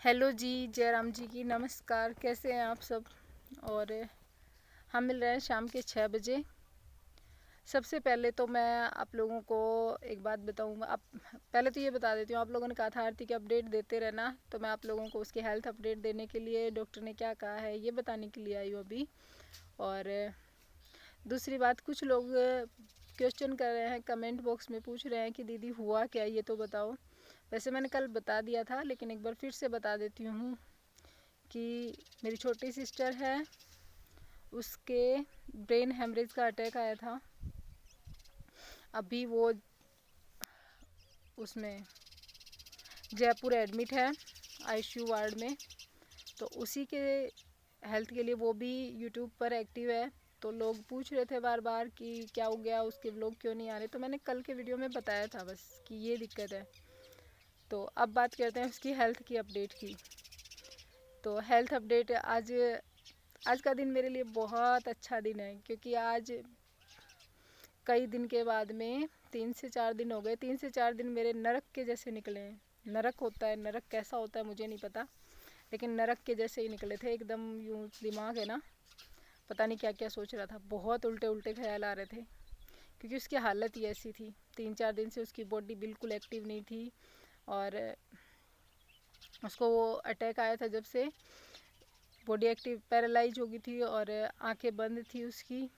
Hello जी, जयराम जी की नमस्कार। कैसे हैं आप सब? और हम मिल रहे हैं शाम के 6 बजे। सबसे पहले तो मैं आप लोगों को एक बात बताऊंगा। आप पहले तो ये बता देती हूँ, आप लोगों ने कहा था आरती के अपडेट देते रहना, तो मैं आप लोगों को उसकी हेल्थ अपडेट देने के लिए डॉक्टर ने क्या कहा है ये बताने के लिए आई हूँ अभी। और दूसरी बात, कुछ लोग क्वेश्चन कर रहे हैं, कमेंट बॉक्स में पूछ रहे हैं कि दीदी हुआ क्या, ये तो बताओ। वैसे मैंने कल बता दिया था, लेकिन एक बार फिर से बता देती हूँ कि मेरी छोटी सिस्टर है, उसके ब्रेन हेमरेज का अटैक आया था। अभी वो उसमें जयपुर एडमिट है आईसीयू वार्ड में। तो उसी के हेल्थ के लिए वो भी यूट्यूब पर एक्टिव है। तो लोग पूछ रहे थे बार बार कि क्या हो गया, उसके व्लॉग क्यों नहीं आ रहे। तो मैंने कल के वीडियो में बताया था बस कि ये दिक्कत है। तो अब बात करते हैं उसकी हेल्थ की अपडेट की। तो हेल्थ अपडेट, आज का दिन मेरे लिए बहुत अच्छा दिन है, क्योंकि आज कई दिन के बाद में 3 से 4 दिन हो गए। 3 से 4 दिन मेरे नरक के जैसे निकले हैं। नरक होता है, नरक कैसा होता है मुझे नहीं पता, लेकिन नरक के जैसे ही निकले थे एकदम। यूँ दिमाग है ना, पता नहीं क्या क्या सोच रहा था। बहुत उल्टे उल्टे ख्याल आ रहे थे, क्योंकि उसकी हालत ही ऐसी थी। 3-4 दिन से उसकी बॉडी बिल्कुल एक्टिव नहीं थी। और उसको वो अटैक आया था जब से, बॉडी एक्टिव पैरालाइज हो गई थी और आंखें बंद थी उसकी,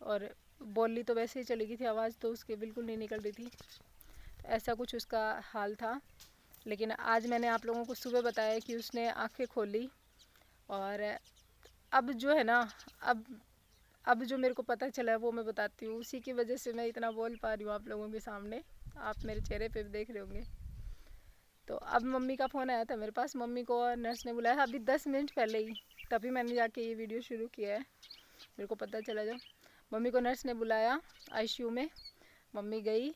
और बोली तो वैसे ही चली गई थी, आवाज़ तो उसकी बिल्कुल नहीं निकल रही थी। तो ऐसा कुछ उसका हाल था। लेकिन आज मैंने आप लोगों को सुबह बताया कि उसने आंखें खोली। और अब जो है ना, अब जो मेरे को पता चला है वो मैं बताती हूँ। उसी की वजह से मैं इतना बोल पा रही हूँ आप लोगों के सामने। आप मेरे चेहरे पे भी देख रहे होंगे। तो अब मम्मी का फ़ोन आया था मेरे पास। मम्मी को नर्स ने बुलाया अभी 10 मिनट पहले ही, तभी मैंने जाके ये वीडियो शुरू किया है। मेरे को पता चला जब मम्मी को नर्स ने बुलाया आईसीयू में, मम्मी गई।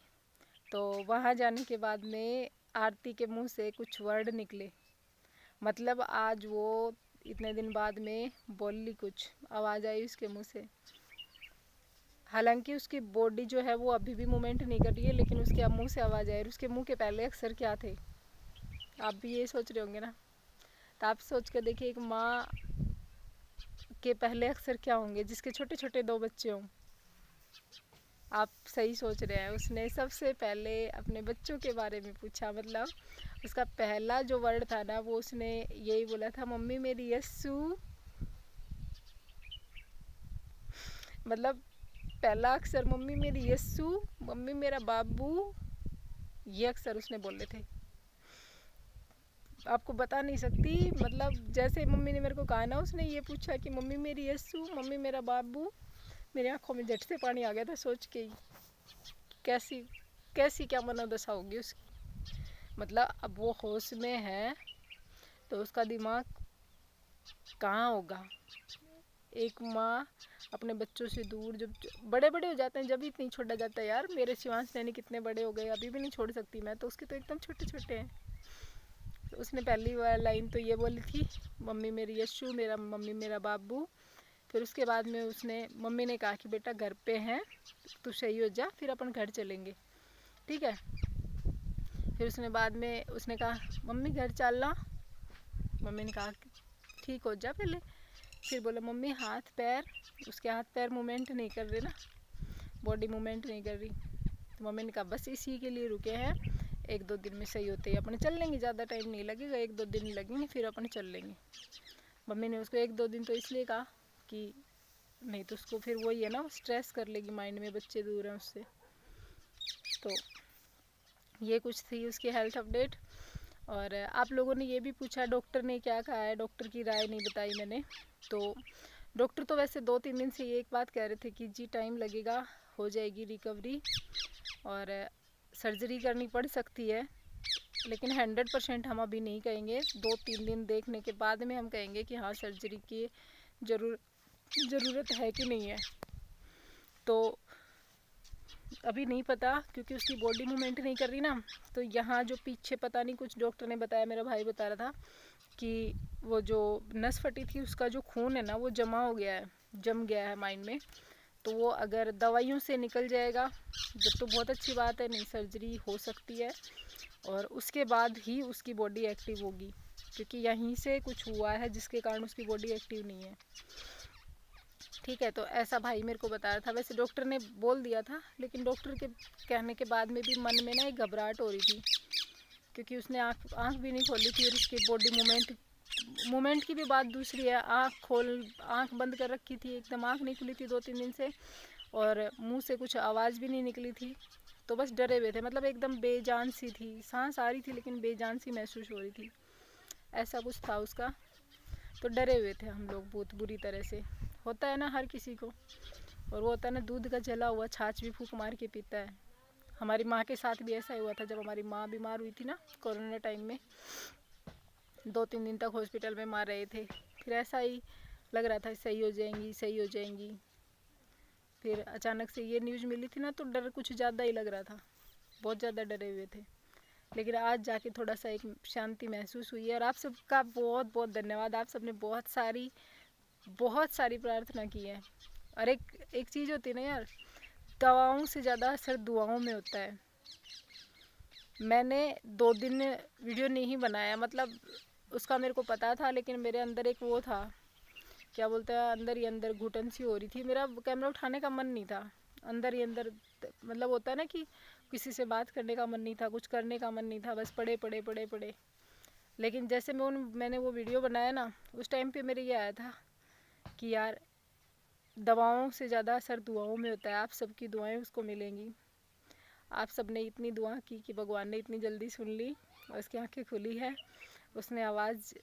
तो वहाँ जाने के बाद में आरती के मुंह से कुछ वर्ड निकले। मतलब आज वो इतने दिन बाद में बोली, कुछ आवाज़ आई उसके मुंह से। हालांकि उसकी बॉडी जो है वो अभी भी मूवमेंट नहीं कर रही है, लेकिन उसके मुंह से आवाज़ आई। और उसके मुंह के पहले अक्षर क्या थे, आप भी ये सोच रहे होंगे ना। तो आप सोच कर देखिए, एक माँ के पहले अक्षर क्या होंगे जिसके छोटे छोटे 2 बच्चे हों। आप सही सोच रहे हैं, उसने सबसे पहले अपने बच्चों के बारे में पूछा। मतलब उसका पहला जो वर्ड था ना, वो उसने यही बोला था, मम्मी मेरी यस्सू। मतलब पहला अक्षर मम्मी मेरी यस्सू, मम्मी मेरा बाबू, ये अक्षर उसने बोले थे। आपको बता नहीं सकती। मतलब जैसे मम्मी ने मेरे को कहा ना, उसने ये पूछा कि मम्मी मेरी यस्सू, मम्मी मेरा बाबू, मेरी आंखों में झट से पानी आ गया था सोच के ही। कैसी कैसी क्या मनोदशा होगी उसकी। मतलब अब वो होश में है तो उसका दिमाग कहाँ होगा। एक माँ अपने बच्चों से दूर जब बड़े बड़े हो जाते हैं, जब भी नहीं छोड़ा जाता है। यार मेरे शिवांश नैनी कितने बड़े हो गए, अभी भी नहीं छोड़ सकती मैं तो, उसके तो एकदम छोटे छोटे हैं। तो उसने पहली वाली लाइन तो ये बोली थी, मम्मी मेरी यशु, मेरा मम्मी मेरा बाबू। फिर उसके बाद में उसने मम्मी ने कहा कि बेटा घर पे हैं, तू सही हो जा, फिर अपन घर चलेंगे, ठीक है। फिर उसने बाद में उसने कहा मम्मी घर चलना। मम्मी ने कहा ठीक हो जा पहले। फिर बोला मम्मी हाथ पैर, उसके हाथ पैर मूवमेंट नहीं कर रहे ना, बॉडी मूवमेंट नहीं कर रही। तो मम्मी ने कहा बस इसी के लिए रुके हैं, 1-2 दिन में सही होते ही अपन चल लेंगे, ज़्यादा टाइम नहीं लगेगा, 1-2 दिन लगेंगे, फिर अपन चल लेंगे। मम्मी ने उसको 1-2 दिन तो इसलिए कहा कि नहीं तो उसको फिर वही है ना, स्ट्रेस कर लेगी माइंड में, बच्चे दूर हैं उससे। तो ये कुछ थी उसकी हेल्थ अपडेट। और आप लोगों ने ये भी पूछा डॉक्टर ने क्या कहा है, डॉक्टर की राय नहीं बताई मैंने। तो डॉक्टर तो वैसे 2-3 दिन से ये एक बात कह रहे थे कि जी टाइम लगेगा, हो जाएगी रिकवरी, और सर्जरी करनी पड़ सकती है। लेकिन 100% हम अभी नहीं कहेंगे, 2-3 दिन देखने के बाद में हम कहेंगे कि हाँ सर्जरी की ज़रूरत है कि नहीं है। तो अभी नहीं पता, क्योंकि उसकी बॉडी मूवमेंट नहीं कर रही ना। तो यहाँ जो पीछे पता नहीं कुछ डॉक्टर ने बताया, मेरा भाई बता रहा था कि वो जो नस फटी थी उसका जो खून है ना वो जमा हो गया है, जम गया है माइंड में। तो वो अगर दवाइयों से निकल जाएगा जब तो बहुत अच्छी बात है, नहीं सर्जरी हो सकती है और उसके बाद ही उसकी बॉडी एक्टिव होगी। क्योंकि यहीं से कुछ हुआ है जिसके कारण उसकी बॉडी एक्टिव नहीं है। ठीक है, तो ऐसा भाई मेरे को बताया था। वैसे डॉक्टर ने बोल दिया था, लेकिन डॉक्टर के कहने के बाद में भी मन में ना एक घबराहट हो रही थी, क्योंकि उसने आँख भी नहीं खोली थी, और उसकी बॉडी मूवमेंट की भी बात दूसरी है। आँख बंद कर रखी थी, एकदम आँख नहीं खुली थी 2-3 दिन से, और मुंह से कुछ आवाज़ भी नहीं निकली थी। तो बस डरे हुए थे, मतलब एकदम बेजान सी थी, सांस आ रही थी लेकिन बेजान सी महसूस हो रही थी, ऐसा कुछ था उसका। तो डरे हुए थे हम लोग बहुत बुरी तरह से। होता है ना हर किसी को, और वो होता है ना, दूध का जला हुआ छाछ भी फूंक मार के पीता है। हमारी माँ के साथ भी ऐसा ही हुआ था, जब हमारी माँ बीमार हुई थी ना कोरोना टाइम में, 2-3 दिन तक हॉस्पिटल में मार रहे थे। फिर ऐसा ही लग रहा था सही हो जाएंगी, सही हो जाएंगी। फिर अचानक से ये न्यूज़ मिली थी ना, तो डर कुछ ज़्यादा ही लग रहा था, बहुत ज़्यादा डरे हुए थे। लेकिन आज जाके थोड़ा सा एक शांति महसूस हुई है। और आप सबका बहुत बहुत धन्यवाद, आप सबने बहुत सारी प्रार्थना की है। और एक चीज़ होती है ना यार, दवाओं से ज़्यादा असर दुआओं में होता है। मैंने 2 दिन वीडियो नहीं बनाया, मतलब उसका मेरे को पता था, लेकिन मेरे अंदर एक वो था, क्या बोलते हैं, अंदर ही अंदर घुटन सी हो रही थी। मेरा कैमरा उठाने का मन नहीं था, अंदर ही अंदर, मतलब होता है ना कि किसी से बात करने का मन नहीं था, कुछ करने का मन नहीं था, बस पड़े पड़े पड़े पड़े। लेकिन जैसे मैंने वो वीडियो बनाया ना, उस टाइम पे मेरे ये आया था कि यार, दवाओं से ज़्यादा असर दुआओं में होता है। आप सबकी दुआएं उसको मिलेंगी। आप सब ने इतनी दुआ की कि भगवान ने इतनी जल्दी सुन ली, और उसकी आंखें खुली है। उसने आवाज़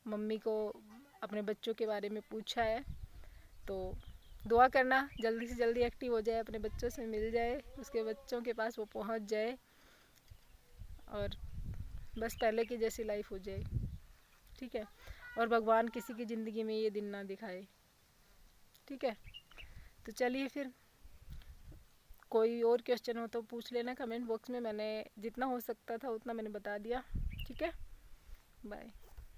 मम्मी को अपने बच्चों के बारे में पूछा है। तो दुआ करना जल्दी से जल्दी एक्टिव हो जाए, अपने बच्चों से मिल जाए, उसके बच्चों के पास वो पहुंच जाए, और बस पहले की जैसी लाइफ हो जाए। ठीक है, और भगवान किसी की ज़िंदगी में ये दिन ना दिखाए। ठीक है, तो चलिए फिर, कोई और क्वेश्चन हो तो पूछ लेना कमेंट बॉक्स में। मैंने जितना हो सकता था उतना मैंने बता दिया। ठीक है, बाय।